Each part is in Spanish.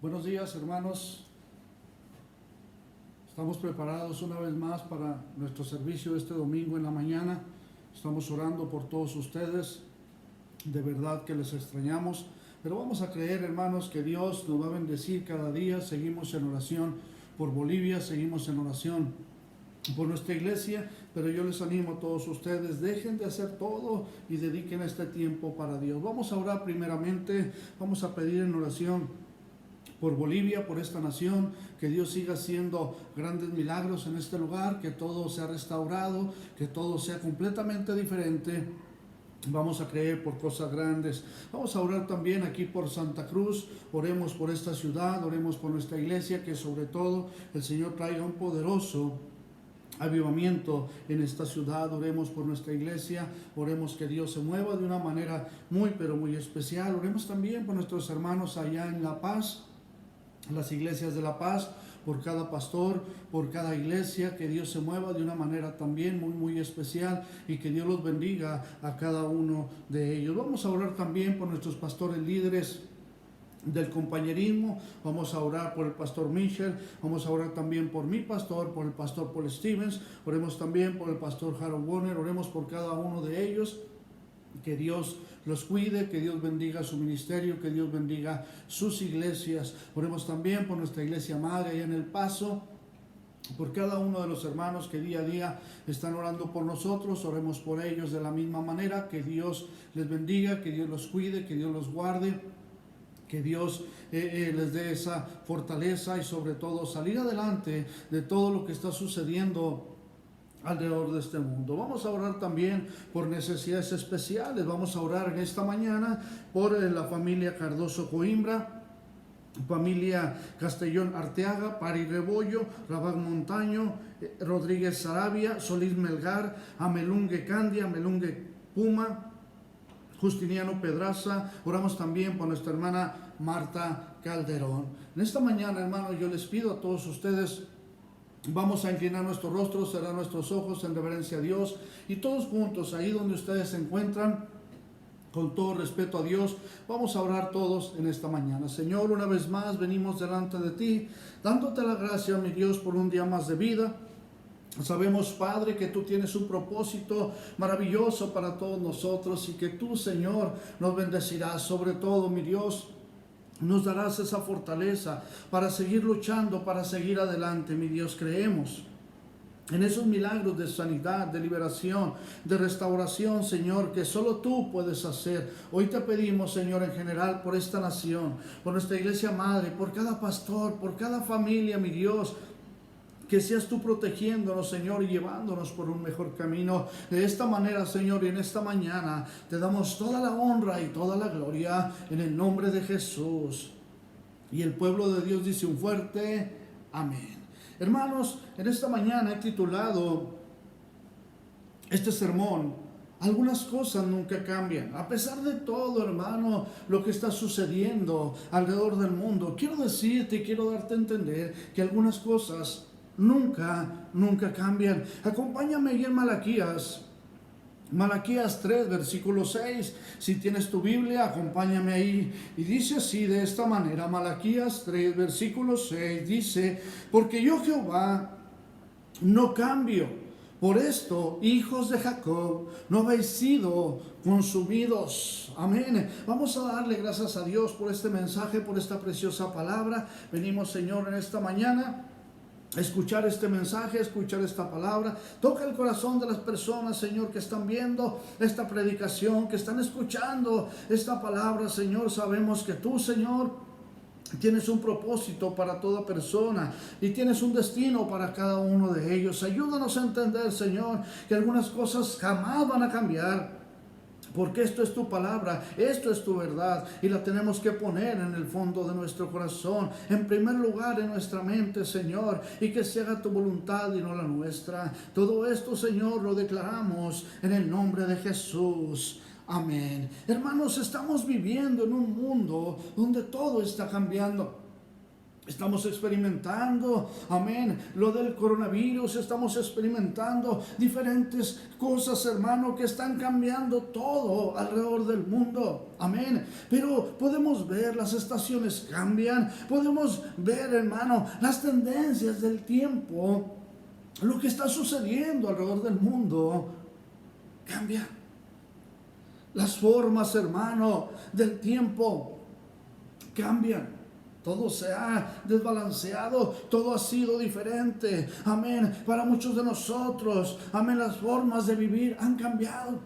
Buenos días, hermanos. Estamos preparados una vez más para nuestro servicio este domingo en la mañana. Estamos orando por todos ustedes. De verdad que les extrañamos. Pero vamos a creer, hermanos, que Dios nos va a bendecir cada día. Seguimos en oración por Bolivia, seguimos en oración por nuestra iglesia, pero yo les animo a todos ustedes, dejen de hacer todo y dediquen este tiempo para Dios. Vamos a orar primeramente, vamos a pedir en oración por Bolivia, por esta nación, que Dios siga haciendo grandes milagros en este lugar, que todo sea restaurado, que todo sea completamente diferente. Vamos a creer por cosas grandes. Vamos a orar también aquí por Santa Cruz. Oremos por esta ciudad, oremos por nuestra iglesia, que sobre todo el Señor traiga un poderoso avivamiento en esta ciudad. Oremos por nuestra iglesia, oremos que Dios se mueva de una manera muy pero muy especial. Oremos también por nuestros hermanos allá en La Paz, las iglesias de La Paz, por cada pastor, por cada iglesia, que Dios se mueva de una manera también muy especial y que Dios los bendiga a cada uno de ellos. Vamos a orar también por nuestros pastores líderes del compañerismo. Vamos a orar por el pastor Michel, vamos a orar también por mi pastor, por el pastor Paul Stevens, oremos también por el pastor Harold Warner, oremos por cada uno de ellos. Que Dios los cuide, que Dios bendiga su ministerio, que Dios bendiga sus iglesias. Oremos también por nuestra iglesia madre allá en El Paso, por cada uno de los hermanos que día a día están orando por nosotros. Oremos por ellos de la misma manera. Que Dios les bendiga, que Dios los cuide, que Dios los guarde, que Dios les dé esa fortaleza y sobre todo salir adelante de todo lo que está sucediendo alrededor de este mundo. Vamos a orar también por necesidades especiales. Vamos a orar en esta mañana por la familia Cardoso Coimbra, familia Castellón Arteaga, Pari Rebollo, Rabán Montaño, Rodríguez Sarabia, Solís Melgar, Amelungue Candia, Amelungue Puma, Justiniano Pedraza. Oramos también por nuestra hermana Marta Calderón. En esta mañana, hermanos, yo les pido a todos ustedes, vamos a inclinar nuestros rostros, cerrar nuestros ojos en reverencia a Dios y todos juntos, ahí donde ustedes se encuentran, con todo respeto a Dios, vamos a orar todos en esta mañana. Señor, una vez más venimos delante de ti, dándote la gracia, mi Dios, por un día más de vida. Sabemos, Padre, que tú tienes un propósito maravilloso para todos nosotros y que tú, Señor, nos bendecirás. Sobre todo, mi Dios, nos darás esa fortaleza para seguir luchando, para seguir adelante, mi Dios. Creemos en esos milagros de sanidad, de liberación, de restauración, Señor, que solo tú puedes hacer. Hoy te pedimos, Señor, en general por esta nación, por nuestra iglesia madre, por cada pastor, por cada familia, mi Dios, que seas tú protegiéndonos, Señor, y llevándonos por un mejor camino. De esta manera, Señor, y en esta mañana te damos toda la honra y toda la gloria en el nombre de Jesús. Y el pueblo de Dios dice un fuerte amén. Hermanos, en esta mañana he titulado este sermón: algunas cosas nunca cambian. A pesar de todo, hermano, lo que está sucediendo alrededor del mundo, quiero decirte y quiero darte a entender que algunas cosas nunca cambian. Acompáñame ahí en Malaquías 3, versículo 6. Si tienes tu Biblia, acompáñame ahí. Y dice así, de esta manera, Malaquías 3, versículo 6, dice: porque yo, Jehová, no cambio. Por esto, hijos de Jacob, no habéis sido consumidos. Amén. Vamos a darle gracias a Dios por este mensaje, por esta preciosa palabra. Venimos, Señor, en esta mañana escuchar este mensaje, escuchar esta palabra. Toca el corazón de las personas, Señor, que están viendo esta predicación, que están escuchando esta palabra, Señor. Sabemos que tú, Señor, tienes un propósito para toda persona y tienes un destino para cada uno de ellos. Ayúdanos a entender, Señor, que algunas cosas jamás van a cambiar, porque esto es tu palabra, esto es tu verdad y la tenemos que poner en el fondo de nuestro corazón, en primer lugar en nuestra mente, Señor, y que se haga tu voluntad y no la nuestra. Todo esto, Señor, lo declaramos en el nombre de Jesús. Amén. Hermanos, estamos viviendo en un mundo donde todo está cambiando. Estamos experimentando, amén, lo del coronavirus, estamos experimentando diferentes cosas, hermano, que están cambiando todo alrededor del mundo, amén. Pero podemos ver, las estaciones cambian, podemos ver, hermano, las tendencias del tiempo, lo que está sucediendo alrededor del mundo, cambia. Las formas, hermano, del tiempo cambian. Todo se ha desbalanceado, todo ha sido diferente, amén. Para muchos de nosotros, amén, las formas de vivir han cambiado.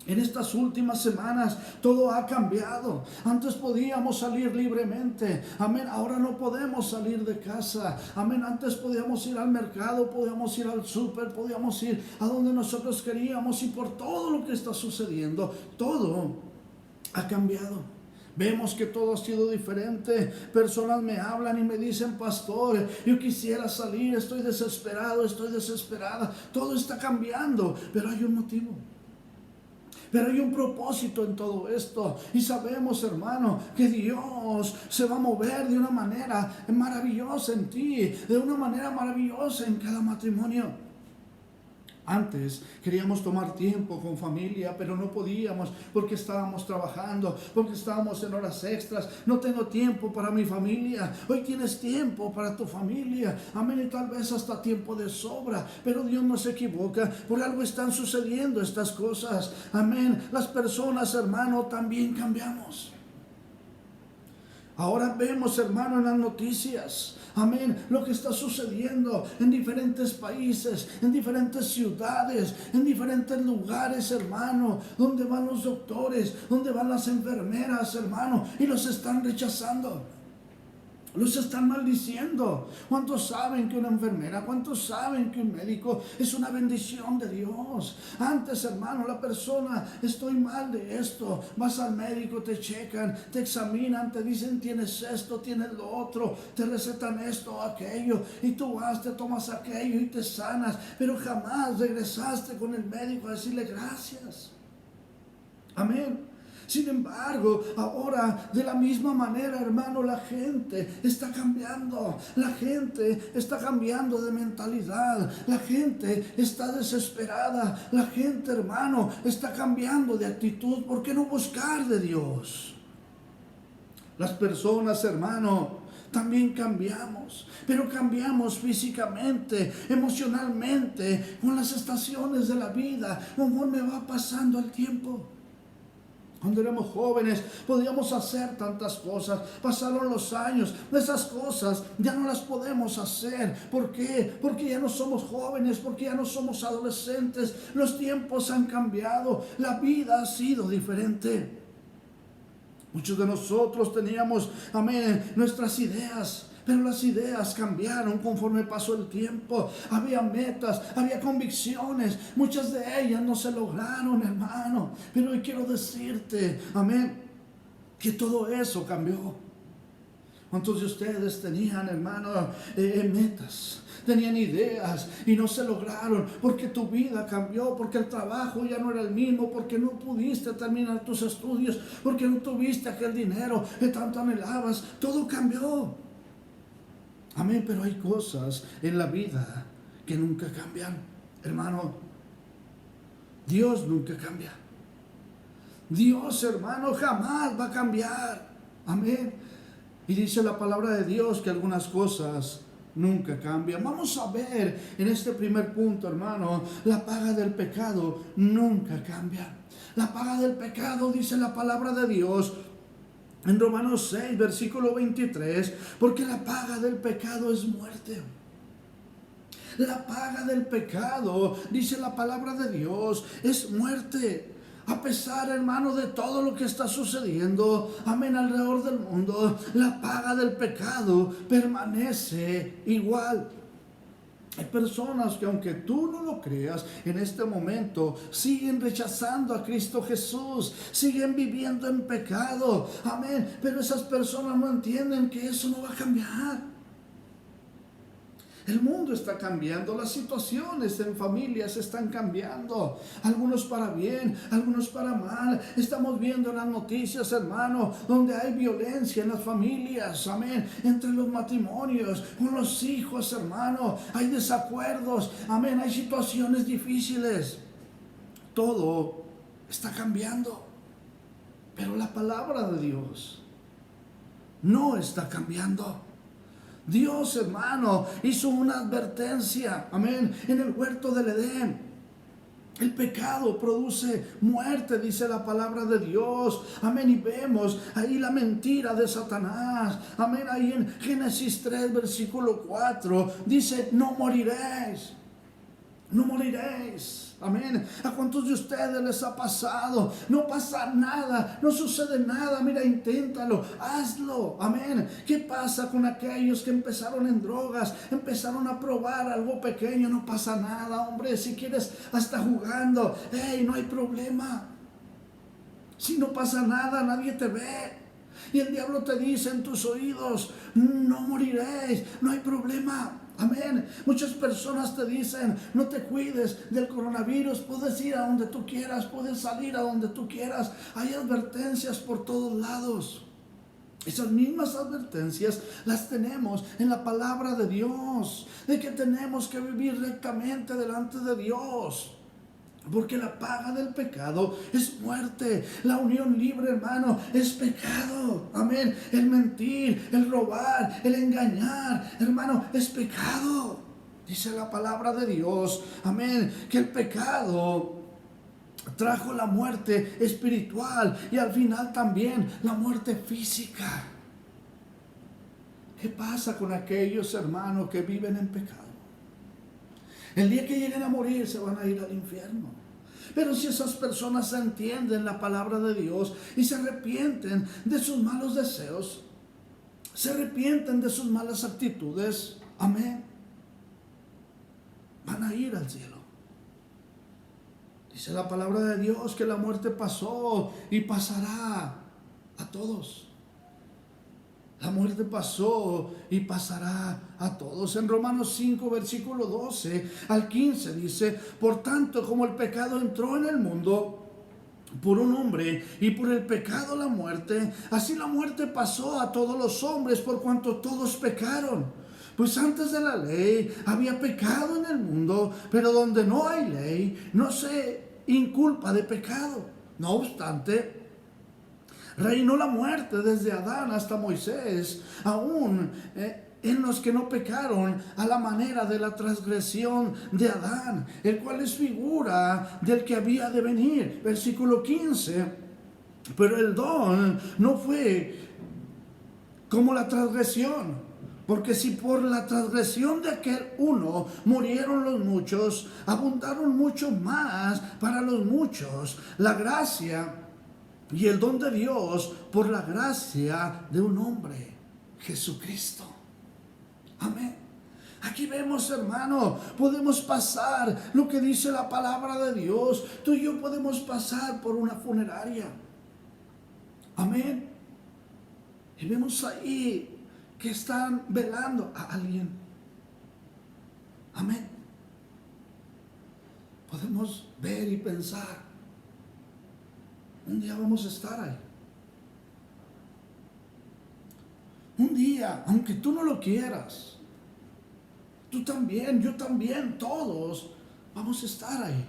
En estas últimas semanas todo ha cambiado. Antes podíamos salir libremente, amén. Ahora no podemos salir de casa, amén. Antes podíamos ir al mercado, podíamos ir al súper, podíamos ir a donde nosotros queríamos, y por todo lo que está sucediendo, todo ha cambiado. Vemos que todo ha sido diferente. Personas me hablan y me dicen: pastor, yo quisiera salir, estoy desesperado, estoy desesperada. Todo está cambiando, pero hay un motivo. Pero hay un propósito en todo esto. Y sabemos, hermano, que Dios se va a mover de una manera maravillosa en ti, de una manera maravillosa en cada matrimonio. Antes queríamos tomar tiempo con familia, pero no podíamos porque estábamos trabajando, porque estábamos en horas extras. No tengo tiempo para mi familia. Hoy tienes tiempo para tu familia, amén, y tal vez hasta tiempo de sobra. Pero Dios no se equivoca, por algo están sucediendo estas cosas, amén. Las personas, hermano, también cambiamos. Ahora vemos, hermano, en las noticias, amén, lo que está sucediendo en diferentes países, en diferentes ciudades, en diferentes lugares, hermano, donde van los doctores, donde van las enfermeras, hermano, y los están rechazando. Los están maldiciendo. ¿Cuántos saben que una enfermera, cuántos saben que un médico es una bendición de Dios? Antes, hermano, la persona: estoy mal de esto. Vas al médico, te checan, te examinan, te dicen: tienes esto, tienes lo otro, te recetan esto o aquello, y tú vas, te tomas aquello y te sanas. Pero jamás regresaste con el médico a decirle gracias. Amén. Sin embargo, ahora de la misma manera, hermano, la gente está cambiando. La gente está cambiando de mentalidad. La gente está desesperada. La gente, hermano, está cambiando de actitud. ¿Por qué no buscar de Dios? Las personas, hermano, también cambiamos, pero cambiamos físicamente, emocionalmente, con las estaciones de la vida, conforme va pasando el tiempo. Cuando éramos jóvenes podíamos hacer tantas cosas. Pasaron los años, esas cosas ya no las podemos hacer. ¿Por qué? Porque ya no somos jóvenes, porque ya no somos adolescentes. Los tiempos han cambiado, la vida ha sido diferente. Muchos de nosotros teníamos, amén, nuestras ideas, pero las ideas cambiaron conforme pasó el tiempo. Había metas, había convicciones. Muchas de ellas no se lograron, hermano. Pero hoy quiero decirte, amén, que todo eso cambió. ¿Cuántos de ustedes tenían, hermano, metas? Tenían ideas y no se lograron porque tu vida cambió, porque el trabajo ya no era el mismo, porque no pudiste terminar tus estudios, porque no tuviste aquel dinero que tanto anhelabas. Todo cambió. Amén, pero hay cosas en la vida que nunca cambian, hermano. Dios nunca cambia. Dios, hermano, jamás va a cambiar. Amén. Y dice la palabra de Dios que algunas cosas nunca cambian. Vamos a ver en este primer punto, hermano, la paga del pecado nunca cambia. La paga del pecado, dice la palabra de Dios en Romanos 6, versículo 23, porque la paga del pecado es muerte. La paga del pecado, dice la palabra de Dios, es muerte. A pesar, hermano, de todo lo que está sucediendo, amén, alrededor del mundo, la paga del pecado permanece igual. Hay personas que, aunque tú no lo creas, en este momento siguen rechazando a Cristo Jesús, siguen viviendo en pecado, amén, pero esas personas no entienden que eso no va a cambiar. El mundo está cambiando, las situaciones en familias están cambiando, algunos para bien, algunos para mal. Estamos viendo en las noticias, hermano, donde hay violencia en las familias, amén, entre los matrimonios, con los hijos, hermano, hay desacuerdos, amén, hay situaciones difíciles. Todo está cambiando, pero la palabra de Dios no está cambiando. Dios, hermano, hizo una advertencia, amén, en el huerto del Edén. El pecado produce muerte, dice la palabra de Dios, amén, y vemos ahí la mentira de Satanás, amén, ahí en Génesis 3, versículo 4, dice, no moriréis. No moriréis, amén. ¿A cuántos de ustedes les ha pasado? No pasa nada, no sucede nada. Mira, inténtalo, hazlo, amén. ¿Qué pasa con aquellos que empezaron en drogas? Empezaron a probar algo pequeño, no pasa nada, hombre. Si quieres, hasta jugando, hey, no hay problema. Si no pasa nada, nadie te ve. Y el diablo te dice en tus oídos, no moriréis, no hay problema. Amén. Muchas personas te dicen, no te cuides del coronavirus, puedes ir a donde tú quieras, puedes salir a donde tú quieras. Hay advertencias por todos lados. Esas mismas advertencias las tenemos en la palabra de Dios, de que tenemos que vivir rectamente delante de Dios. Porque la paga del pecado es muerte. La unión libre, hermano, es pecado. Amén. El mentir, el robar, el engañar, hermano, es pecado. Dice la palabra de Dios, amén, que el pecado trajo la muerte espiritual y al final también la muerte física. ¿Qué pasa con aquellos hermanos que viven en pecado? El día que lleguen a morir se van a ir al infierno. Pero si esas personas entienden la palabra de Dios y se arrepienten de sus malos deseos, se arrepienten de sus malas actitudes, amén, van a ir al cielo. Dice la palabra de Dios que la muerte pasó y pasará a todos. La muerte pasó y pasará a todos. En Romanos 5, versículo 12 al 15 dice, por tanto, como el pecado entró en el mundo por un hombre y por el pecado la muerte, así la muerte pasó a todos los hombres por cuanto todos pecaron. Pues antes de la ley había pecado en el mundo, pero donde no hay ley no se inculpa de pecado. No obstante, reinó la muerte desde Adán hasta Moisés, aún en los que no pecaron a la manera de la transgresión de Adán, el cual es figura del que había de venir. Versículo 15, pero el don no fue como la transgresión, porque si por la transgresión de aquel uno murieron los muchos, abundaron mucho más para los muchos la gracia y el don de Dios por la gracia de un hombre, Jesucristo. Amén. Aquí vemos, hermano, podemos pasar lo que dice la palabra de Dios. Tú y yo podemos pasar por una funeraria. Amén. Y vemos ahí que están velando a alguien. Amén. Podemos ver y pensar, un día vamos a estar ahí. Un día, aunque tú no lo quieras, tú también, yo también, todos vamos a estar ahí.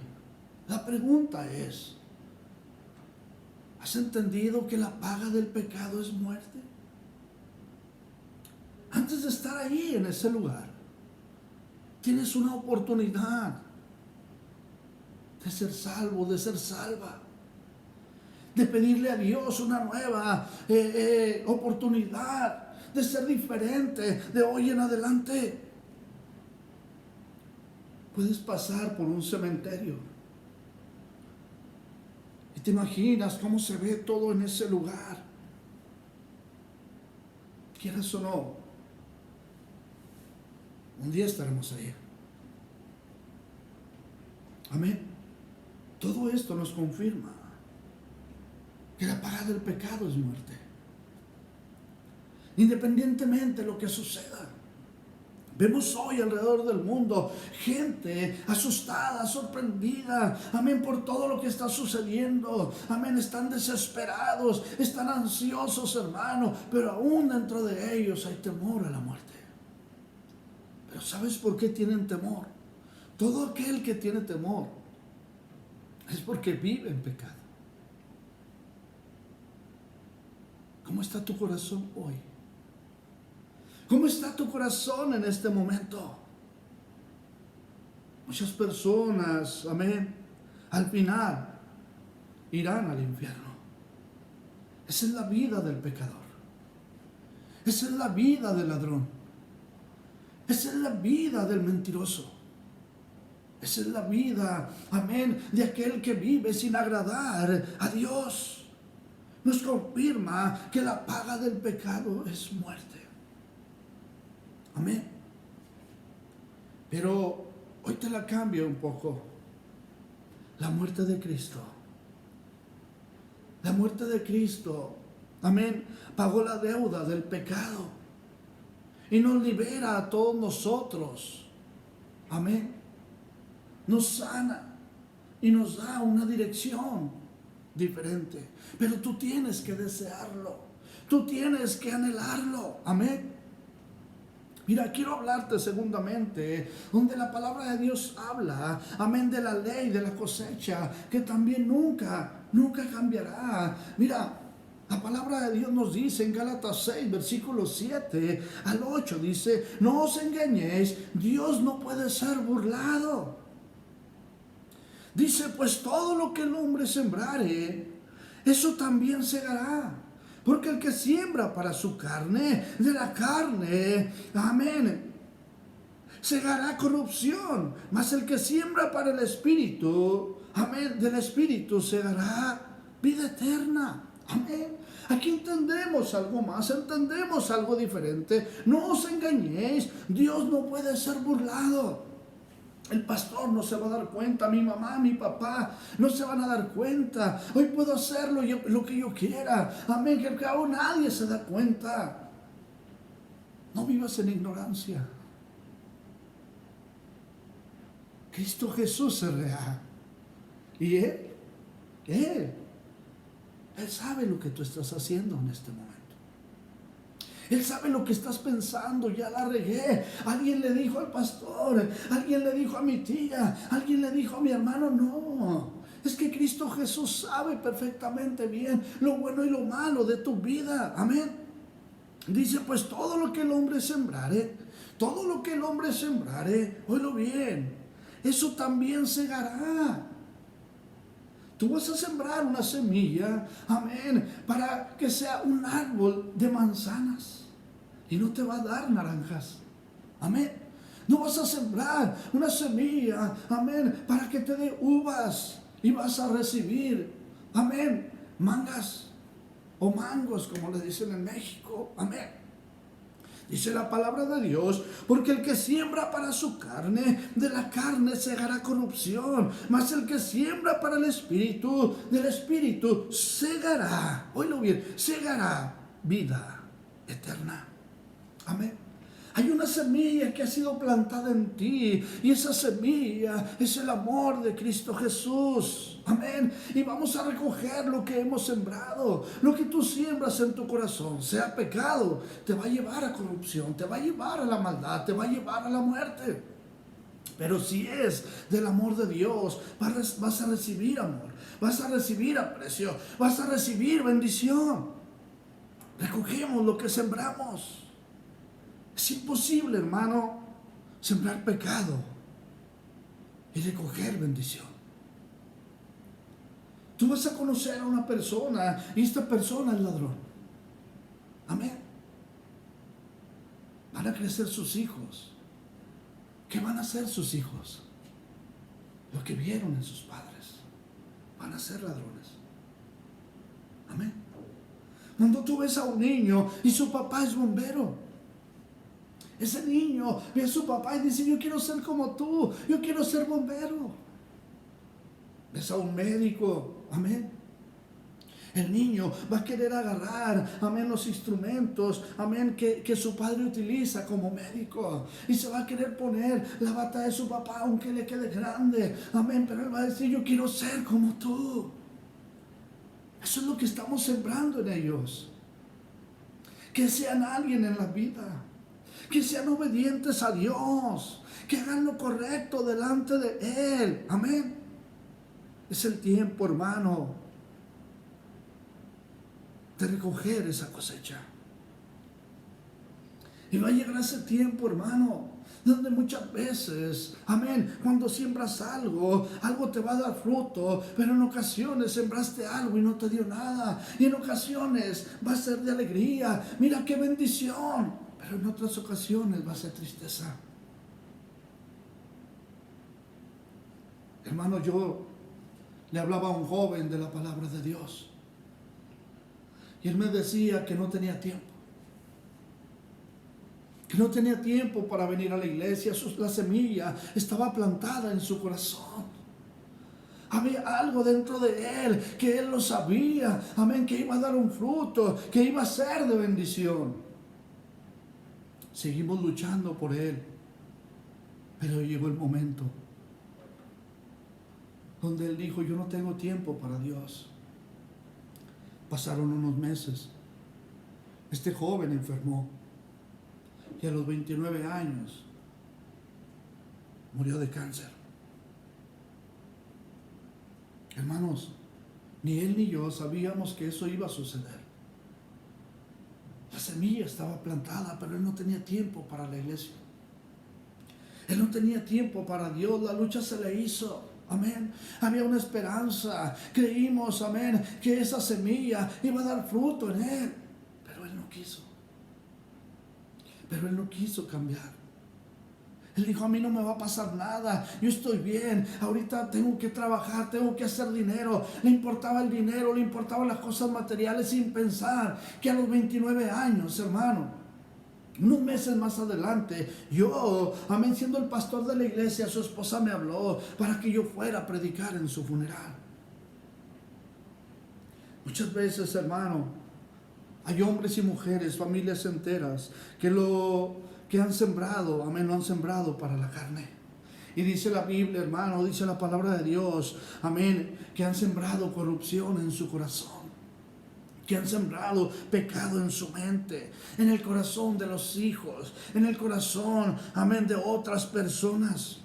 La pregunta es, ¿has entendido que la paga del pecado es muerte? Antes de estar ahí en ese lugar, tienes una oportunidad de ser salvo, de ser salva, de pedirle a Dios una nueva oportunidad, de ser diferente de hoy en adelante. Puedes pasar por un cementerio y te imaginas cómo se ve todo en ese lugar. Quieras o no, un día estaremos ahí. Amén. Todo esto nos confirma que la paga del pecado es muerte. Independientemente de lo que suceda, Vemos hoy alrededor del mundo gente asustada, sorprendida, amén, por todo lo que está sucediendo, amén, están desesperados, están ansiosos, hermano, pero aún dentro de ellos hay temor a la muerte. Pero ¿sabes por qué tienen temor? Todo aquel que tiene temor es porque vive en pecado. ¿Cómo está tu corazón hoy? ¿Cómo está tu corazón en este momento? Muchas personas, amén, al final irán al infierno. Esa es la vida del pecador. Esa es la vida del ladrón. Esa es la vida del mentiroso. Esa es la vida, amén, de aquel que vive sin agradar a Dios. Nos confirma que la paga del pecado es muerte. Amén. Pero hoy te la cambio un poco. La muerte de Cristo. La muerte de Cristo, amén, pagó la deuda del pecado y nos libera a todos nosotros. Amén. Nos sana y nos da una dirección diferente. Pero tú tienes que desearlo. Tú tienes que anhelarlo. Amén. Mira, quiero hablarte segundamente, donde la palabra de Dios habla, amén, de la ley, de la cosecha, que también nunca cambiará. Mira, la palabra de Dios nos dice en Gálatas 6, versículos 7 al 8, dice, no os engañéis, Dios no puede ser burlado. Dice, pues todo lo que el hombre sembrare, eso también segará. Porque el que siembra para su carne, de la carne, amén, segará corrupción. Mas el que siembra para el Espíritu, amén, del Espíritu segará vida eterna. Amén. Aquí entendemos algo más, entendemos algo diferente. No os engañéis, Dios no puede ser burlado. El pastor no se va a dar cuenta, mi mamá, mi papá no se van a dar cuenta. Hoy puedo hacer lo que yo quiera. Amén, que aún nadie se da cuenta. No vivas en ignorancia. Cristo Jesús es real. Y Él sabe lo que tú estás haciendo en este momento. Él sabe lo que estás pensando, ya la regué. Alguien le dijo al pastor, alguien le dijo a mi tía, alguien le dijo a mi hermano. No, es que Cristo Jesús sabe perfectamente bien lo bueno y lo malo de tu vida. Amén. Dice, pues todo lo que el hombre sembrare, oílo bien, eso también segará. Tú vas a sembrar una semilla, amén, para que sea un árbol de manzanas y no te va a dar naranjas, amén. No vas a sembrar una semilla, amén, para que te dé uvas y vas a recibir, amén, mangas o mangos, como le dicen en México, amén. Dice la palabra de Dios, porque el que siembra para su carne, de la carne segará corrupción, mas el que siembra para el Espíritu, del Espíritu segará, oílo bien, segará vida eterna. Amén. Hay una semilla que ha sido plantada en ti y esa semilla es el amor de Cristo Jesús. Amén. Y vamos a recoger lo que hemos sembrado. Lo que tú siembras en tu corazón, sea pecado, te va a llevar a corrupción, te va a llevar a la maldad, te va a llevar a la muerte. Pero si es del amor de Dios, vas a recibir amor, vas a recibir aprecio, vas a recibir bendición. Recogemos lo que sembramos. Es imposible, hermano, sembrar pecado y recoger bendición. Tú vas a conocer a una persona y esta persona es ladrón. Amén. Van a crecer sus hijos. ¿Qué van a hacer sus hijos? Lo que vieron en sus padres. Van a ser ladrones. Amén. Cuando tú ves a un niño y su papá es bombero, ese niño ve a su papá y dice, yo quiero ser como tú, yo quiero ser bombero. Ves a un médico, amén. El niño va a querer agarrar, amén, los instrumentos, amén, que su padre utiliza como médico. Y se va a querer poner la bata de su papá, aunque le quede grande. Amén, pero él va a decir, yo quiero ser como tú. Eso es lo que estamos sembrando en ellos. Que sean alguien en la vida. Que sean obedientes a Dios. Que hagan lo correcto delante de Él. Amén. Es el tiempo, hermano, de recoger esa cosecha. Y va a llegar ese tiempo, hermano, donde muchas veces, amén, cuando siembras algo, algo te va a dar fruto, pero en ocasiones sembraste algo y no te dio nada, y en ocasiones va a ser de alegría, mira qué bendición, pero en otras ocasiones va a ser tristeza. Hermano, yo le hablaba a un joven de la palabra de Dios, y él me decía que no tenía tiempo. Que no tenía tiempo para venir a la iglesia. La semilla estaba plantada en su corazón. Había algo dentro de él que él lo sabía. Amén, que iba a dar un fruto, que iba a ser de bendición. Seguimos luchando por él. Pero llegó el momento donde él dijo, yo no tengo tiempo para Dios. Pasaron unos meses. Este joven enfermó. Y a los 29 años murió de cáncer. Hermanos, ni él ni yo sabíamos que eso iba a suceder. La semilla estaba plantada, pero él no tenía tiempo para la iglesia. Él no tenía tiempo para Dios. La lucha se le hizo. Amén. Había una esperanza. Creímos, amén, que esa semilla iba a dar fruto en él. Pero él no quiso. Pero él no quiso cambiar. Él dijo, a mí no me va a pasar nada, yo estoy bien, ahorita tengo que trabajar, tengo que hacer dinero. Le importaba el dinero, le importaban las cosas materiales, sin pensar que a los 29 años, hermano, unos meses más adelante, yo, amén, siendo el pastor de la iglesia, su esposa me habló para que yo fuera a predicar en su funeral. Muchas veces, hermano, hay hombres y mujeres, familias enteras, que han sembrado, amén, lo han sembrado para la carne. Y dice la Biblia, hermano, dice la palabra de Dios, amén, que han sembrado corrupción en su corazón. Que han sembrado pecado en su mente, en el corazón de los hijos, en el corazón, amén, de otras personas.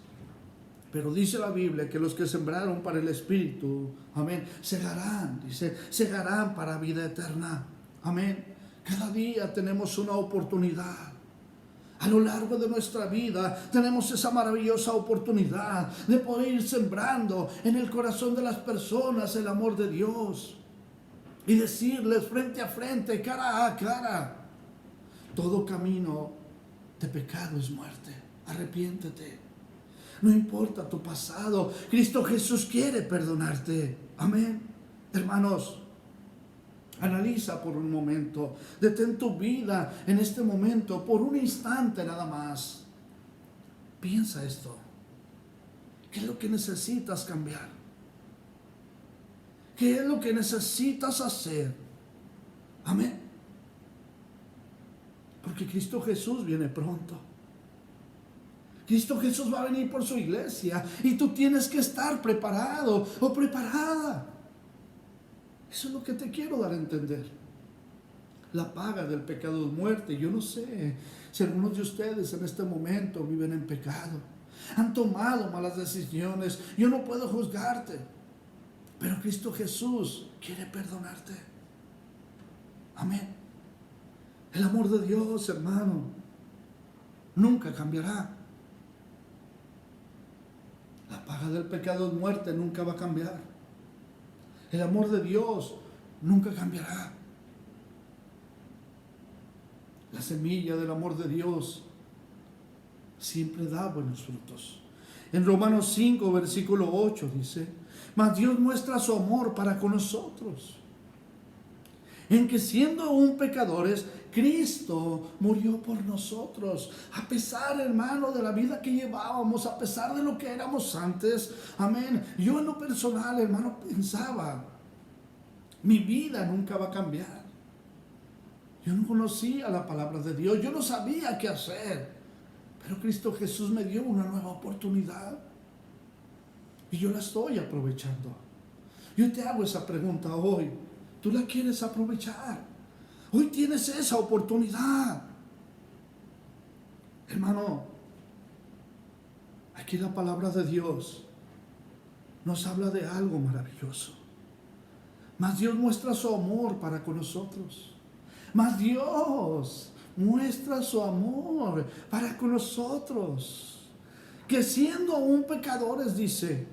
Pero dice la Biblia que los que sembraron para el Espíritu, amén, segarán, dice, segarán para vida eterna. Amén. Cada día tenemos una oportunidad. A lo largo de nuestra vida tenemos esa maravillosa oportunidad de poder ir sembrando en el corazón de las personas el amor de Dios. Y decirles frente a frente, cara a cara, todo camino de pecado es muerte. Arrepiéntete. No importa tu pasado, Cristo Jesús quiere perdonarte. Amén. Hermanos, analiza por un momento, detén tu vida en este momento, por un instante nada más. Piensa esto. ¿Qué es lo que necesitas cambiar? ¿Qué es lo que necesitas hacer? Amén. Porque Cristo Jesús viene pronto. Cristo Jesús va a venir por su iglesia y tú tienes que estar preparado o preparada. Eso es lo que te quiero dar a entender. La paga del pecado es muerte. Yo no sé si algunos de ustedes en este momento viven en pecado. Han tomado malas decisiones. Yo no puedo juzgarte. Pero Cristo Jesús quiere perdonarte. Amén. El amor de Dios, hermano, nunca cambiará. La paga del pecado es muerte, nunca va a cambiar. El amor de Dios nunca cambiará. La semilla del amor de Dios siempre da buenos frutos. En Romanos 5, versículo 8 dice, mas Dios muestra su amor para con nosotros, en que siendo aún pecadores, Cristo murió por nosotros. A pesar, hermano, de la vida que llevábamos, a pesar de lo que éramos antes, amén. Yo en lo personal, hermano, pensaba, Mi vida nunca va a cambiar. Yo no conocía la palabra de Dios, yo no sabía qué hacer, pero Cristo Jesús me dio una nueva oportunidad y yo la estoy aprovechando. Yo te hago esa pregunta hoy, ¿tú la quieres aprovechar? Hoy tienes esa oportunidad. Hermano, aquí la palabra de Dios nos habla de algo maravilloso. Mas Dios muestra su amor para con nosotros. Mas Dios muestra su amor para con nosotros. Que siendo aún pecadores, dice,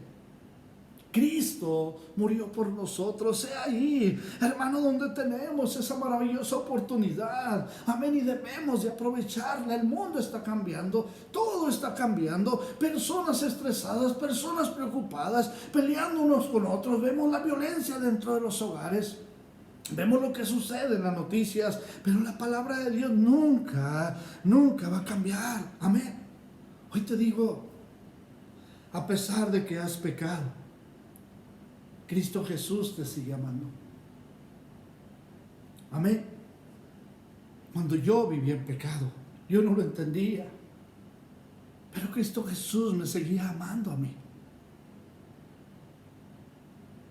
Cristo murió por nosotros. He ahí, hermano, donde tenemos esa maravillosa oportunidad. Amén. Y debemos de aprovecharla. El mundo está cambiando. Todo está cambiando. Personas estresadas, personas preocupadas, peleando unos con otros. Vemos la violencia dentro de los hogares. Vemos lo que sucede en las noticias. Pero la palabra de Dios nunca va a cambiar. Amén. Hoy te digo, a pesar de que has pecado, Cristo Jesús te sigue amando. Amén. Cuando yo vivía en pecado, yo no lo entendía. Pero Cristo Jesús me seguía amando a mí.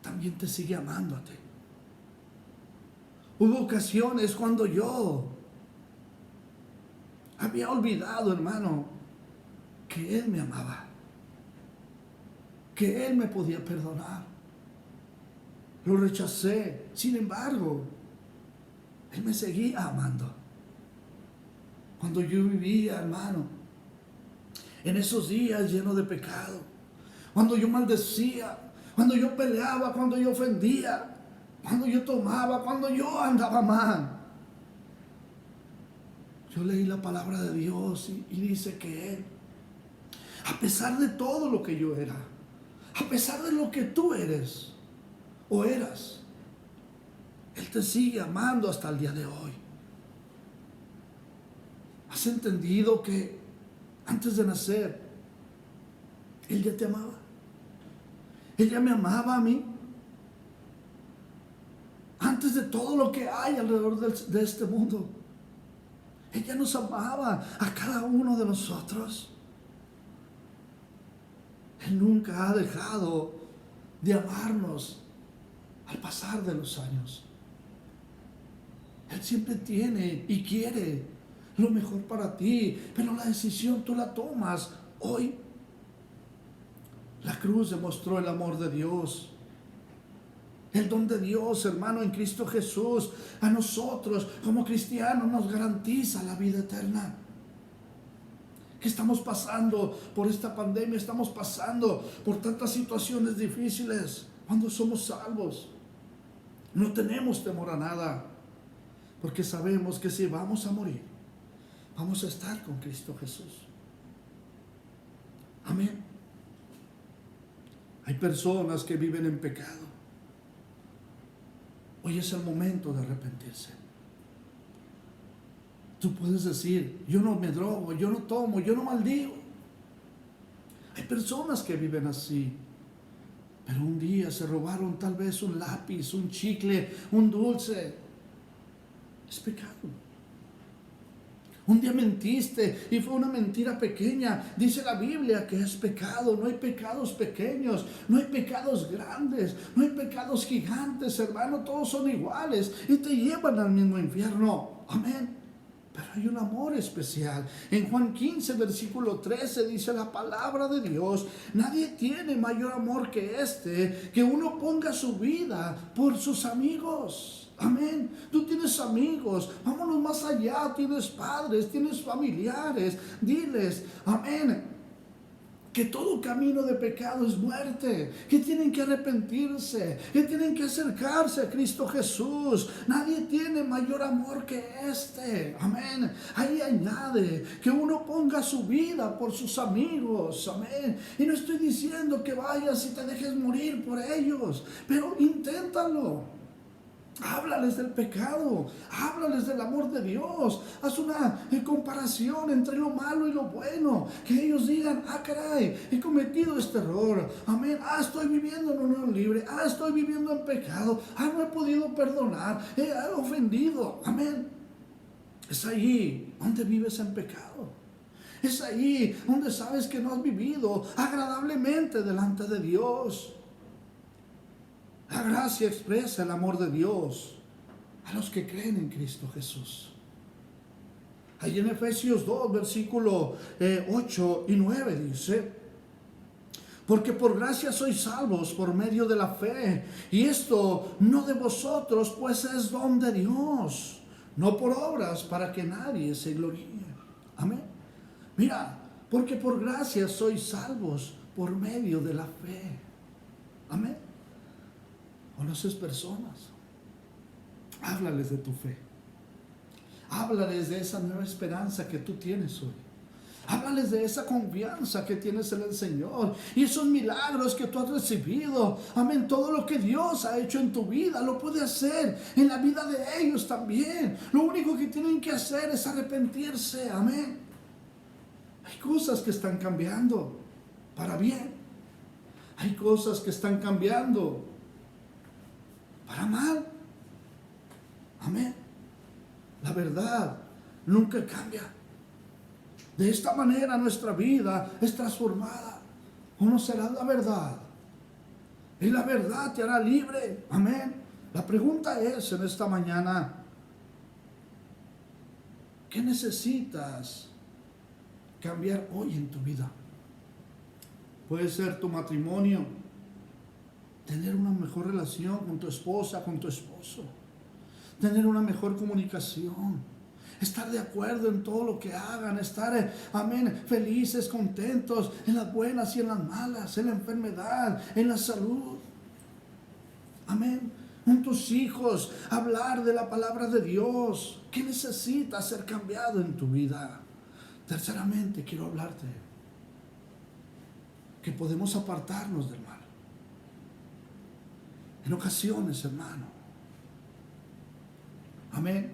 También te sigue amando a ti. Hubo ocasiones cuando yo había olvidado, hermano, que Él me amaba. Que Él me podía perdonar. Lo rechacé. Sin embargo, Él me seguía amando. Cuando yo vivía, hermano, en esos días llenos de pecado, cuando yo maldecía, cuando yo peleaba, cuando yo ofendía, cuando yo tomaba, cuando yo andaba mal, yo leí la palabra de Dios y dice que Él, a pesar de todo lo que yo era, a pesar de lo que tú eres o eras, Él te sigue amando hasta el día de hoy. ¿Has entendido que antes de nacer Él ya te amaba? Él ya me amaba a mí. Antes de todo lo que hay alrededor de este mundo, Él ya nos amaba a cada uno de nosotros. Él nunca ha dejado de amarnos al pasar de los años. Él siempre tiene y quiere lo mejor para ti, pero la decisión tú la tomas hoy. La cruz demostró el amor de Dios. El don de Dios, hermano, en Cristo Jesús, a nosotros como cristianos nos garantiza la vida eterna. Que estamos pasando por esta pandemia, estamos pasando por tantas situaciones difíciles. Cuando somos salvos, no tenemos temor a nada, porque sabemos que si vamos a morir, vamos a estar con Cristo Jesús. Amén. Hay personas que viven en pecado. Hoy es el momento de arrepentirse. Tú puedes decir, yo no me drogo, yo no tomo, yo no maldigo. Hay personas que viven así. Pero un día se robaron tal vez un lápiz, un chicle, un dulce. Es pecado. Un día mentiste y fue una mentira pequeña. Dice la Biblia que es pecado. No hay pecados pequeños, no hay pecados grandes, no hay pecados gigantes, hermano. Todos son iguales y te llevan al mismo infierno. Amén. Pero hay un amor especial. En Juan 15, versículo 13 dice la palabra de Dios: nadie tiene mayor amor que este, que uno ponga su vida por sus amigos. Amén. Tú tienes amigos, vámonos más allá, tienes padres, tienes familiares, diles, amén, que todo camino de pecado es muerte, que tienen que arrepentirse, que tienen que acercarse a Cristo Jesús. Nadie tiene mayor amor que este, amén. Ahí añade que uno ponga su vida por sus amigos, amén. Y no estoy diciendo que vayas y te dejes morir por ellos, pero inténtalo. Háblales del pecado, háblales del amor de Dios. Haz una comparación entre lo malo y lo bueno. Que ellos digan, ah, caray, he cometido este error. Amén. Ah, estoy viviendo en unión libre. Ah, estoy viviendo en pecado. Ah, no he podido perdonar. He ofendido. Amén. Es ahí donde vives en pecado. Es ahí donde sabes que no has vivido agradablemente delante de Dios. La gracia expresa el amor de Dios a los que creen en Cristo Jesús. Ahí en Efesios 2, versículo 8 y 9 dice: porque por gracia sois salvos por medio de la fe, y esto no de vosotros, pues es don de Dios, no por obras, para que nadie se gloríe. Amén. Mira, porque por gracia sois salvos por medio de la fe. Amén. ¿Conoces personas? Háblales de tu fe. Háblales de esa nueva esperanza que tú tienes hoy. Háblales de esa confianza que tienes en el Señor y esos milagros que tú has recibido. Amén. Todo lo que Dios ha hecho en tu vida lo puede hacer en la vida de ellos también. Lo único que tienen que hacer es arrepentirse. Amén. Hay cosas que están cambiando para bien. Hay cosas que están cambiando para mal. Amén. La verdad nunca cambia. De esta manera nuestra vida es transformada. Conocerás la verdad y la verdad te hará libre. Amén. La pregunta es en esta mañana: ¿qué necesitas cambiar hoy en tu vida? Puede ser tu matrimonio, tener una mejor relación con tu esposa, con tu esposo, tener una mejor comunicación, estar de acuerdo en todo lo que hagan, estar, amén, felices, contentos, en las buenas y en las malas, en la enfermedad, en la salud. Amén. Con tus hijos, hablar de la palabra de Dios. ¿Qué necesitas ser cambiado en tu vida? Terceramente, quiero hablarte que podemos apartarnos del mal. En ocasiones, hermano. Amén.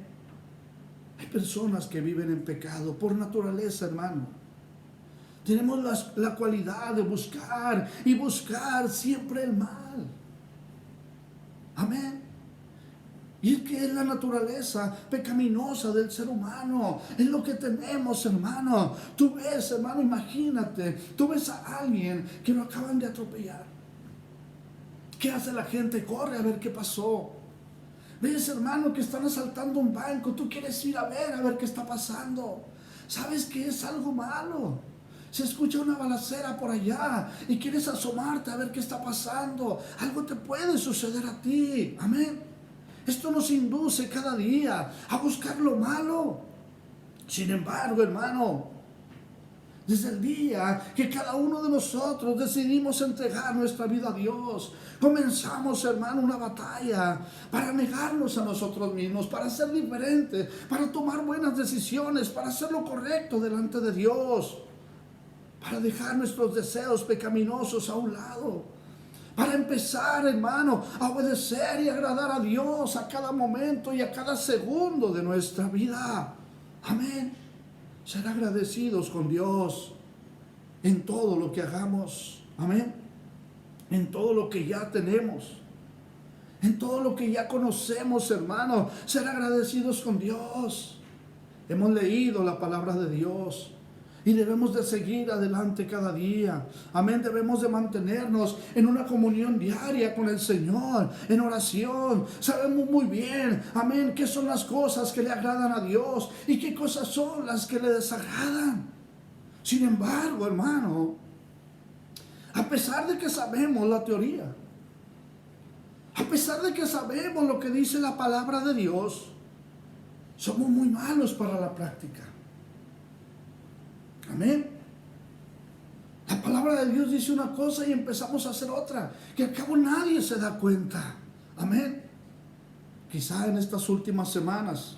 Hay personas que viven en pecado por naturaleza, hermano. Tenemos la cualidad de buscar y buscar siempre el mal. Amén. Y es que es la naturaleza pecaminosa del ser humano. Es lo que tenemos, hermano. Tú ves, hermano, imagínate. Tú ves a alguien que lo acaban de atropellar. ¿Qué hace la gente? Corre a ver qué pasó. Ves, hermano, que están asaltando un banco. Tú quieres ir a ver qué está pasando. Sabes que es algo malo. Se escucha una balacera por allá y quieres asomarte a ver qué está pasando. Algo te puede suceder a ti. Amén. Esto nos induce cada día a buscar lo malo. Sin embargo, hermano, desde el día que cada uno de nosotros decidimos entregar nuestra vida a Dios, comenzamos, hermano, una batalla para negarnos a nosotros mismos, para ser diferentes, para tomar buenas decisiones, para hacer lo correcto delante de Dios, para dejar nuestros deseos pecaminosos a un lado. Para empezar, hermano, a obedecer y agradar a Dios a cada momento y a cada segundo de nuestra vida. Amén. Ser agradecidos con Dios en todo lo que hagamos. Amén. En todo lo que ya tenemos. En todo lo que ya conocemos, hermano. Ser agradecidos con Dios. Hemos leído la palabra de Dios. Y debemos de seguir adelante cada día. Amén. Debemos de mantenernos en una comunión diaria con el Señor, en oración. Sabemos muy bien, amén, qué son las cosas que le agradan a Dios y qué cosas son las que le desagradan. Sin embargo, hermano, a pesar de que sabemos la teoría, a pesar de que sabemos lo que dice la palabra de Dios, somos muy malos para la práctica. Amén. La palabra de Dios dice una cosa y empezamos a hacer otra, que al cabo nadie se da cuenta. Amén. Quizá en estas últimas semanas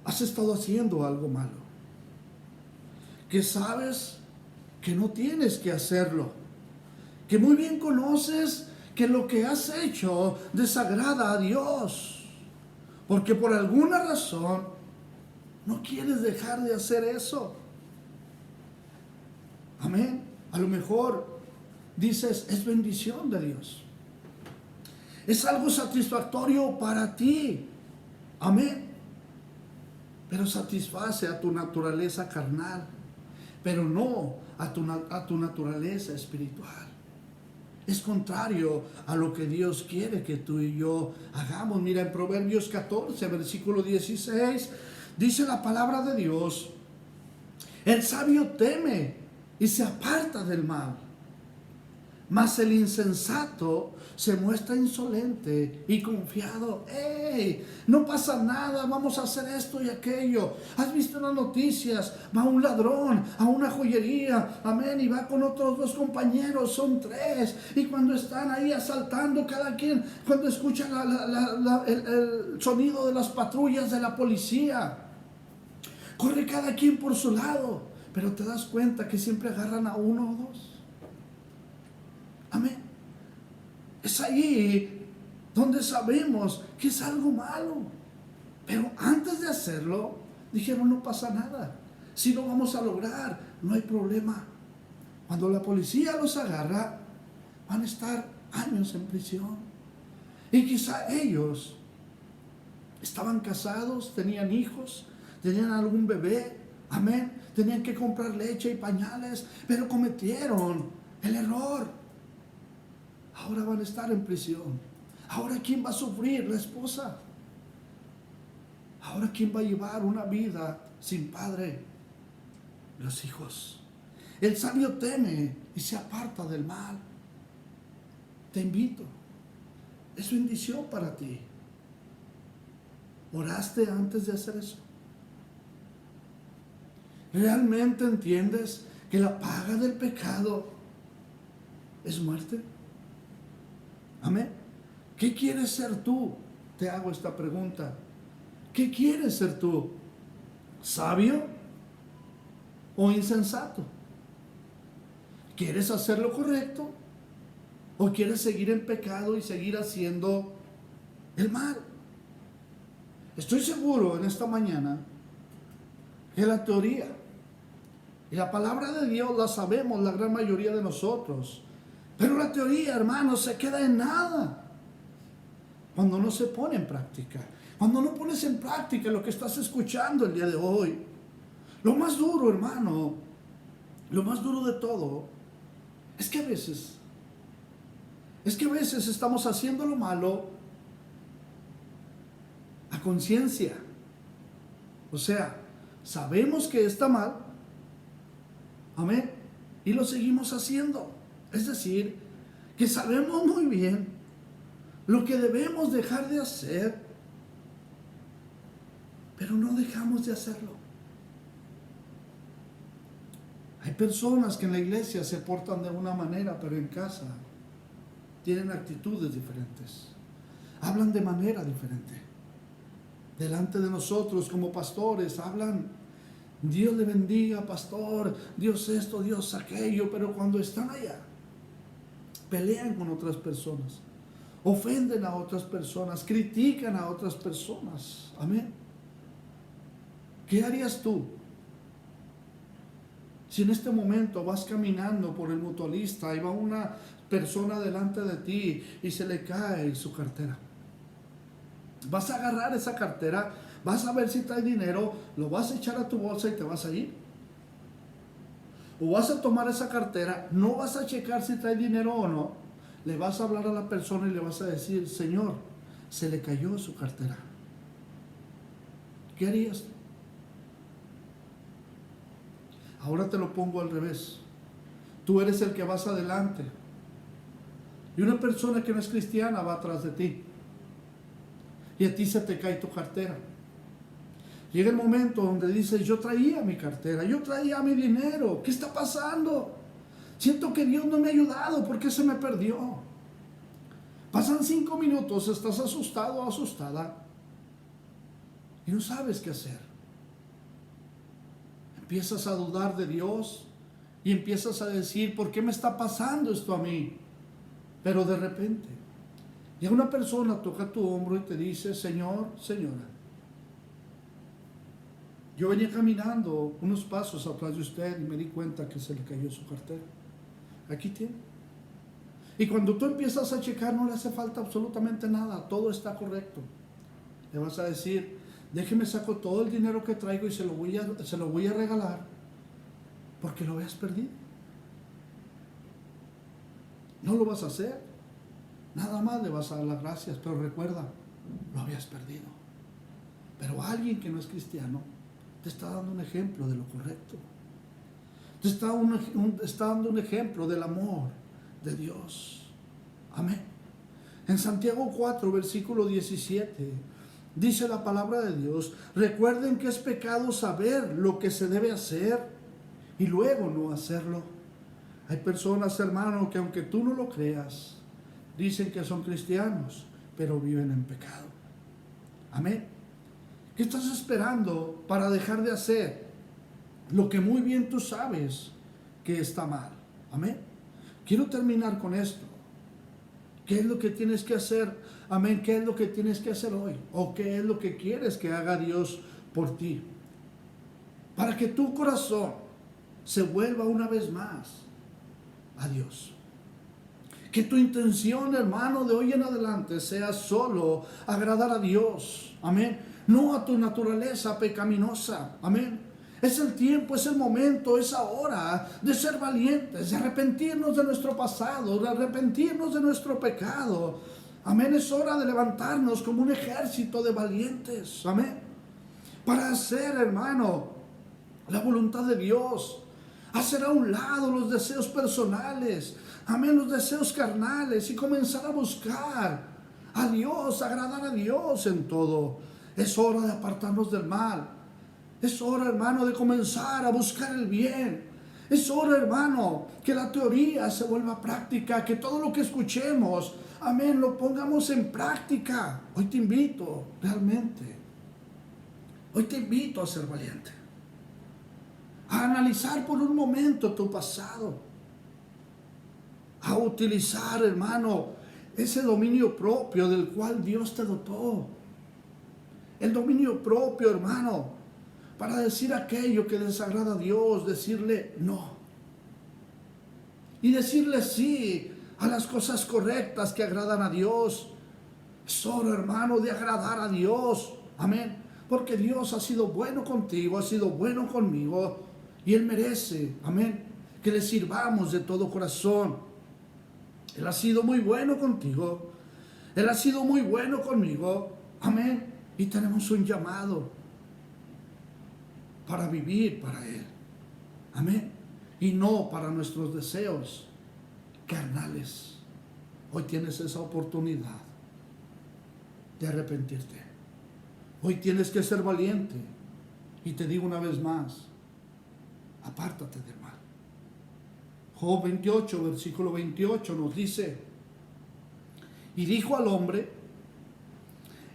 has estado haciendo algo malo, que sabes que no tienes que hacerlo, que muy bien conoces que lo que has hecho desagrada a Dios, porque por alguna razón no quieres dejar de hacer eso. Amén. A lo mejor dices, es bendición de Dios. Es algo satisfactorio para ti. Amén. Pero satisface a tu naturaleza carnal, pero no a tu naturaleza espiritual. Es contrario a lo que Dios quiere que tú y yo hagamos. Mira, en Proverbios 14, versículo 16, dice la palabra de Dios: el sabio teme y se aparta del mal, mas el insensato se muestra insolente y confiado. ¡Ey! No pasa nada, vamos a hacer esto y aquello. ¿Has visto en las noticias? Va un ladrón a una joyería, amén, y va con otros 2 compañeros, son 3. Y cuando están ahí asaltando, cada quien, cuando escuchan el sonido de las patrullas de la policía, corre cada quien por su lado. Pero te das cuenta que siempre agarran a 1 o 2. Amén. Es ahí donde sabemos que es algo malo. Pero antes de hacerlo, dijeron, no pasa nada. Si lo vamos a lograr, no hay problema. Cuando la policía los agarra, van a estar años en prisión. Y quizá ellos estaban casados, tenían hijos, tenían algún bebé, amén. Tenían que comprar leche y pañales, pero cometieron el error. Ahora van a estar en prisión. Ahora, ¿quién va a sufrir? La esposa. Ahora, ¿quién va a llevar una vida sin padre? Los hijos. El sabio teme y se aparta del mal. Te invito. Es bendición para ti. ¿Oraste antes de hacer eso? ¿Realmente entiendes que la paga del pecado es muerte? Amén. ¿Qué quieres ser tú? Te hago esta pregunta. ¿Qué quieres ser tú? ¿Sabio o insensato? ¿Quieres hacer lo correcto o quieres seguir en pecado y seguir haciendo el mal? Estoy seguro en esta mañana que la teoría y la palabra de Dios la sabemos la gran mayoría de nosotros. Pero la teoría, hermanos, se queda en nada cuando no se pone en práctica. Cuando no pones en práctica lo que estás escuchando el día de hoy. Lo más duro, hermano, lo más duro de todo, es que a veces estamos haciendo lo malo a conciencia. O sea, sabemos que está mal, amén, y lo seguimos haciendo. Es decir, que sabemos muy bien lo que debemos dejar de hacer, pero no dejamos de hacerlo. Hay personas que en la iglesia se portan de una manera, pero en casa tienen actitudes diferentes. Hablan de manera diferente. Delante de nosotros como pastores hablan, Dios le bendiga, pastor, Dios esto, Dios aquello, pero cuando están allá, pelean con otras personas, ofenden a otras personas, critican a otras personas. Amén. ¿Qué harías tú si en este momento vas caminando por el mutualista y va una persona delante de ti y se le cae su cartera? ¿Vas a agarrar esa cartera? ¿Vas a ver si trae dinero? ¿Lo vas a echar a tu bolsa y te vas a ir? ¿O vas a tomar esa cartera? No vas a checar si trae dinero o no. Le vas a hablar a la persona y le vas a decir, Señor, se le cayó su cartera. ¿Qué harías? Ahora te lo pongo al revés. Tú eres el que vas adelante. Y una persona que no es cristiana va atrás de ti. Y a ti se te cae tu cartera. Llega el momento donde dices, yo traía mi cartera, yo traía mi dinero. ¿Qué está pasando? Siento que Dios no me ha ayudado. ¿Por qué se me perdió? Pasan 5 minutos, estás asustado o asustada y no sabes qué hacer. Empiezas a dudar de Dios y empiezas a decir, ¿por qué me está pasando esto a mí? pero de repente, ya una persona toca tu hombro y te dice: Señor, señora, yo venía caminando unos pasos atrás de usted y me di cuenta que se le cayó su cartera. Aquí tiene. Y cuando tú empiezas a checar, no le hace falta absolutamente nada, todo está correcto. Le vas a decir: déjeme saco todo el dinero que traigo y se lo voy a regalar, porque lo habías perdido. No lo vas a hacer. Nada más le vas a dar las gracias, pero recuerda, lo habías perdido. Pero alguien que no es cristiano te está dando un ejemplo de lo correcto. Te está dando un ejemplo del amor de Dios. Amén. En Santiago 4, versículo 17, dice la palabra de Dios: recuerden que es pecado saber lo que se debe hacer y luego no hacerlo. Hay personas, hermano, que aunque tú no lo creas, dicen que son cristianos, pero viven en pecado. Amén. ¿Qué estás esperando para dejar de hacer lo que muy bien tú sabes que está mal? Amén. Quiero terminar con esto. ¿Qué es lo que tienes que hacer? Amén. ¿Qué es lo que tienes que hacer hoy? ¿O qué es lo que quieres que haga Dios por ti? Para que tu corazón se vuelva una vez más a Dios. Que tu intención, hermano, de hoy en adelante sea solo agradar a Dios. Amén. No a tu naturaleza pecaminosa. Amén. Es el tiempo, es el momento, es ahora de ser valientes, de arrepentirnos de nuestro pasado, de arrepentirnos de nuestro pecado. Amén. Es hora de levantarnos como un ejército de valientes. Amén. Para hacer, hermano, la voluntad de Dios. Hacer a un lado los deseos personales. Amén. Los deseos carnales y comenzar a buscar a Dios, agradar a Dios en todo. Es hora de apartarnos del mal. Es hora, hermano, de comenzar a buscar el bien. Es hora, hermano, que la teoría se vuelva práctica, que todo lo que escuchemos, amén, lo pongamos en práctica. Hoy te invito, realmente, hoy te invito a ser valiente. A analizar por un momento tu pasado. A utilizar, hermano, ese dominio propio del cual Dios te dotó. El dominio propio, hermano, para decir aquello que desagrada a Dios, decirle no. Y decirle sí a las cosas correctas que agradan a Dios. Es hora, hermano, de agradar a Dios. Amén. Porque Dios ha sido bueno contigo, ha sido bueno conmigo. Y Él merece, amén, que le sirvamos de todo corazón. Él ha sido muy bueno contigo. Él ha sido muy bueno conmigo. Amén. Y tenemos un llamado para vivir para Él. Amén. Y no para nuestros deseos carnales. Hoy tienes esa oportunidad de arrepentirte. Hoy tienes que ser valiente. Y te digo una vez más, apártate del mal. Job 28, versículo 28 nos dice: y dijo al hombre: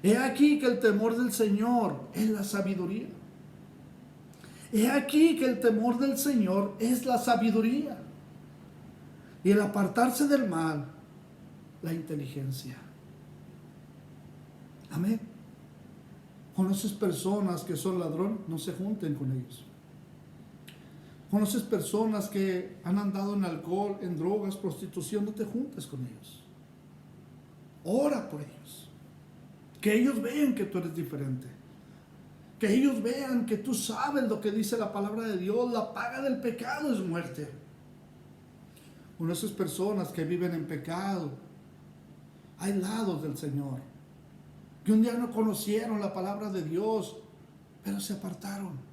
he aquí que el temor del Señor es la sabiduría. He aquí que el temor del Señor es la sabiduría. Y el apartarse del mal, la inteligencia. Amén. ¿Conoces personas que son ladrón? No se junten con ellos. ¿Conoces personas que han andado en alcohol, en drogas, prostitución? No te juntes con ellos. Ora por ellos. Que ellos vean que tú eres diferente. Que ellos vean que tú sabes lo que dice la palabra de Dios. La paga del pecado es muerte. ¿Conoces personas que viven en pecado, aislados del Señor? Que un día no conocieron la palabra de Dios, pero se apartaron.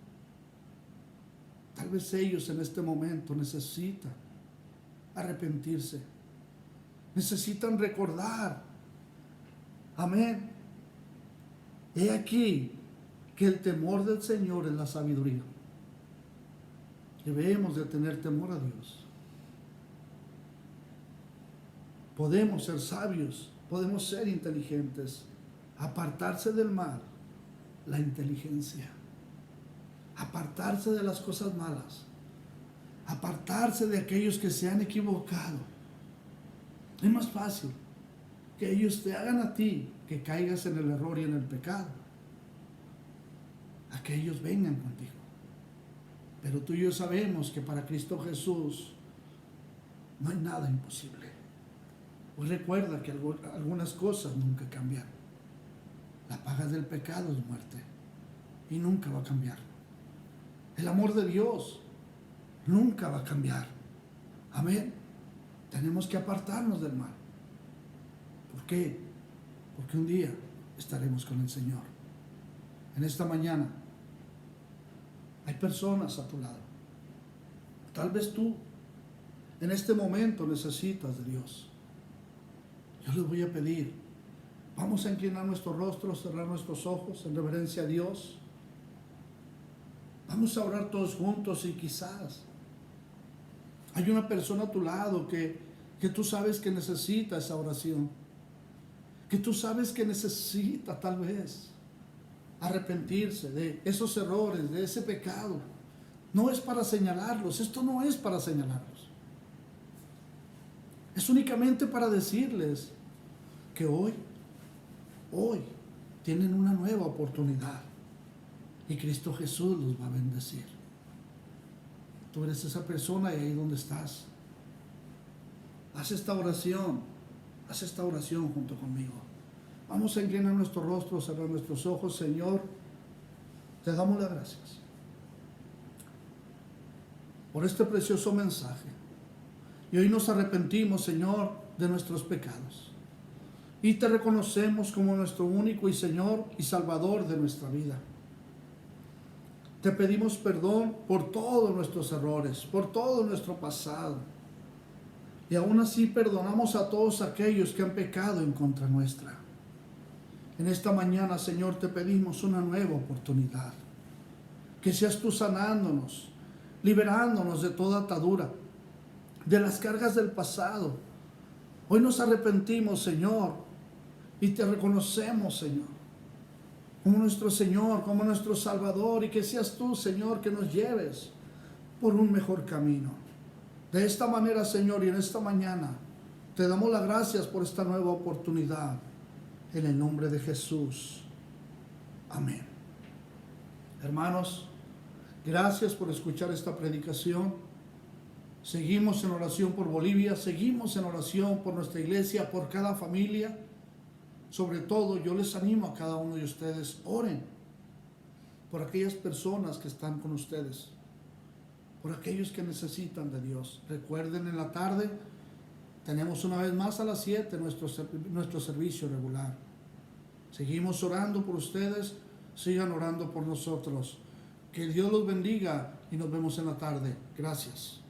Tal vez ellos en este momento necesitan arrepentirse. Necesitan recordar. Amén. He aquí que el temor del Señor es la sabiduría. Debemos de tener temor a Dios. Podemos ser sabios, podemos ser inteligentes. Apartarse del mal, la inteligencia. Apartarse de las cosas malas. Apartarse de aquellos que se han equivocado. Es más fácil que ellos te hagan a ti que caigas en el error y en el pecado, a que ellos vengan contigo. Pero tú y yo sabemos que para Cristo Jesús no hay nada imposible. Pues recuerda que algunas cosas nunca cambian. La paga del pecado es muerte y nunca va a cambiar. El amor de Dios nunca va a cambiar. Amén. Tenemos que apartarnos del mal. ¿Por qué? Porque un día estaremos con el Señor. En esta mañana hay personas a tu lado. Tal vez tú en este momento necesitas de Dios. Yo les voy a pedir, vamos a inclinar nuestro rostro, cerrar nuestros ojos en reverencia a Dios. Vamos a orar todos juntos y quizás hay una persona a tu lado que tú sabes que necesita esa oración, que tú sabes que necesita tal vez arrepentirse de esos errores, de ese pecado. No es para señalarlos, esto no es para señalarlos. Es únicamente para decirles que hoy tienen una nueva oportunidad y Cristo Jesús los va a bendecir. Tú eres esa persona y ahí donde estás, haz esta oración junto conmigo. Vamos a inclinar nuestro rostro, cerrar nuestros ojos. Señor, te damos las gracias por este precioso mensaje. Y hoy nos arrepentimos, Señor, de nuestros pecados. Y te reconocemos como nuestro único y Señor y Salvador de nuestra vida. Te pedimos perdón por todos nuestros errores, por todo nuestro pasado. Y aún así perdonamos a todos aquellos que han pecado en contra nuestra. En esta mañana, Señor, te pedimos una nueva oportunidad. Que seas tú sanándonos, liberándonos de toda atadura, de las cargas del pasado. Hoy nos arrepentimos, Señor, y te reconocemos, Señor, como nuestro Señor, como nuestro Salvador, y que seas tú, Señor, que nos lleves por un mejor camino. De esta manera, Señor, y en esta mañana, te damos las gracias por esta nueva oportunidad. En el nombre de Jesús. Amén. Hermanos, gracias por escuchar esta predicación. Seguimos en oración por Bolivia, seguimos en oración por nuestra iglesia, por cada familia. Sobre todo, yo les animo a cada uno de ustedes, oren por aquellas personas que están con ustedes, por aquellos que necesitan de Dios. Recuerden, en la tarde tenemos una vez más a las 7 nuestro servicio regular. Seguimos orando por ustedes, sigan orando por nosotros. Que Dios los bendiga y nos vemos en la tarde. Gracias.